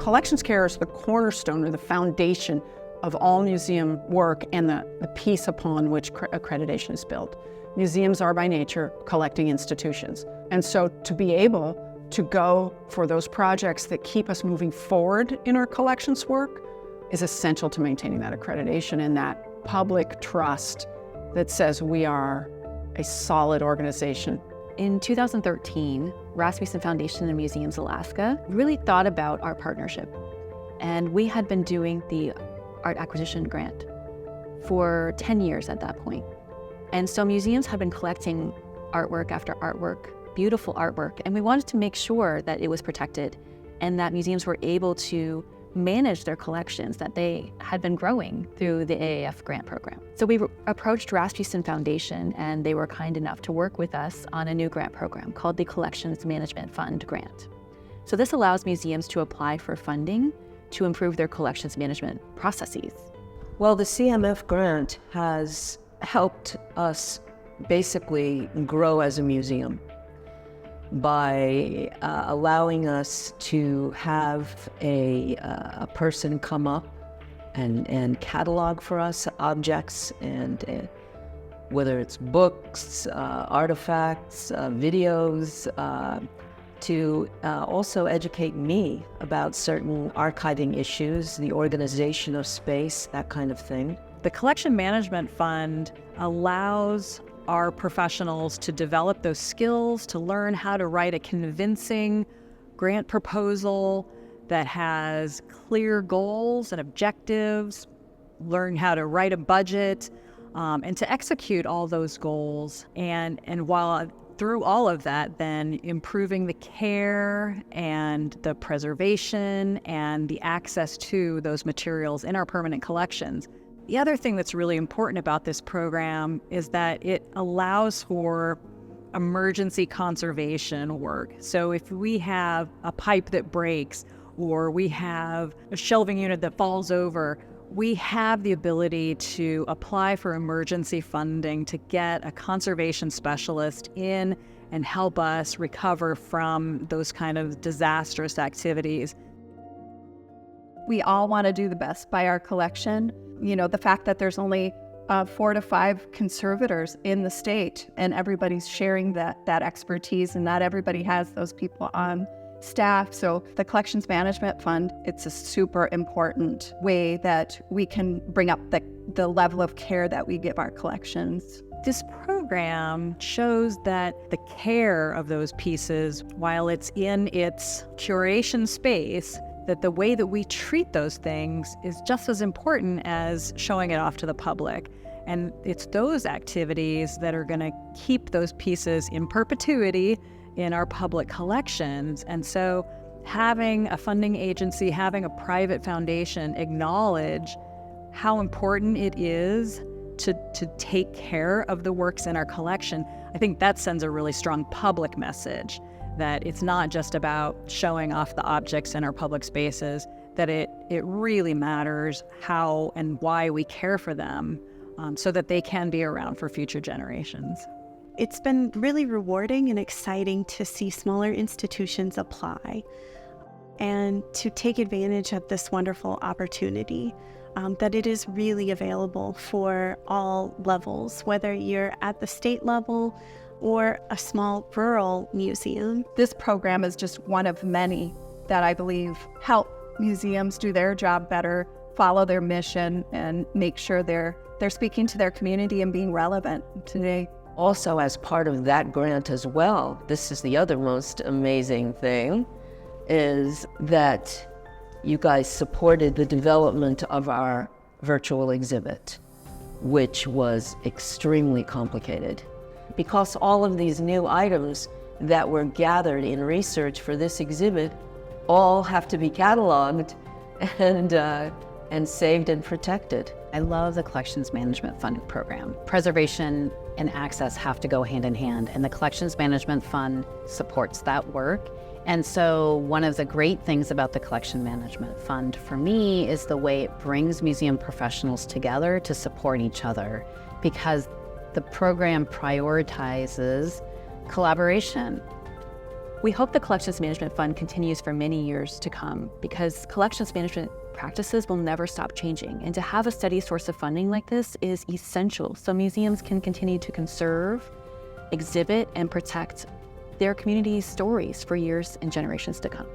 Collections care is the cornerstone or the foundation of all museum work and the piece upon which accreditation is built. Museums are by nature collecting institutions. And so to be able to go for those projects that keep us moving forward in our collections work is essential to maintaining that accreditation and that public trust that says we are a solid organization. In 2013, Rasmuson Foundation and Museums Alaska really thought about our partnership. And we had been doing the art acquisition grant for 10 years at that point. And so museums have been collecting artwork after artwork, beautiful artwork, and we wanted to make sure that it was protected and that museums were able to manage their collections that they had been growing through the AAF grant program. So we approached Rasmuson Foundation, and they were kind enough to work with us on a new grant program called the Collections Management Fund Grant. So this allows museums to apply for funding to improve their collections management processes. Well, the CMF grant has helped us basically grow as a museum by allowing us to have a person come up and catalog for us objects, and whether it's books, artifacts, videos, to also educate me about certain archiving issues, the organization of space, that kind of thing. The Collection Management Fund allows our professionals to develop those skills, to learn how to write a convincing grant proposal that has clear goals and objectives, learn how to write a budget, and to execute all those goals. And while through all of that, then improving the care and the preservation and the access to those materials in our permanent collections. The other thing that's really important about this program is that it allows for emergency conservation work. So if we have a pipe that breaks or we have a shelving unit that falls over, we have the ability to apply for emergency funding to get a conservation specialist in and help us recover from those kind of disastrous activities. We all want to do the best by our collection. You know, the fact that there's only 4 to 5 conservators in the state and everybody's sharing that expertise, and not everybody has those people on staff. So the Collections Management Fund, it's a super important way that we can bring up the level of care that we give our collections. This program shows that the care of those pieces, while it's in its curation space, that the way that we treat those things is just as important as showing it off to the public. And it's those activities that are going to keep those pieces in perpetuity in our public collections. And so having a funding agency, having a private foundation acknowledge how important it is to take care of the works in our collection, I think that sends a really strong public message that it's not just about showing off the objects in our public spaces, that it really matters how and why we care for them, so that they can be around for future generations. It's been really rewarding and exciting to see smaller institutions apply and to take advantage of this wonderful opportunity, that it is really available for all levels, whether you're at the state level or a small rural museum. This program is just one of many that I believe help museums do their job better, follow their mission, and make sure they're speaking to their community and being relevant today. Also, as part of that grant as well, this is the other most amazing thing, is that you guys supported the development of our virtual exhibit, which was extremely complicated. Because all of these new items that were gathered in research for this exhibit all have to be cataloged and saved and protected. I love the Collections Management Fund program. Preservation and access have to go hand in hand, and the Collections Management Fund supports that work. And so one of the great things about the Collection Management Fund for me is the way it brings museum professionals together to support each other, because the program prioritizes collaboration. We hope the Collections Management Fund continues for many years to come because collections management practices will never stop changing. And to have a steady source of funding like this is essential so museums can continue to conserve, exhibit, and protect their community's stories for years and generations to come.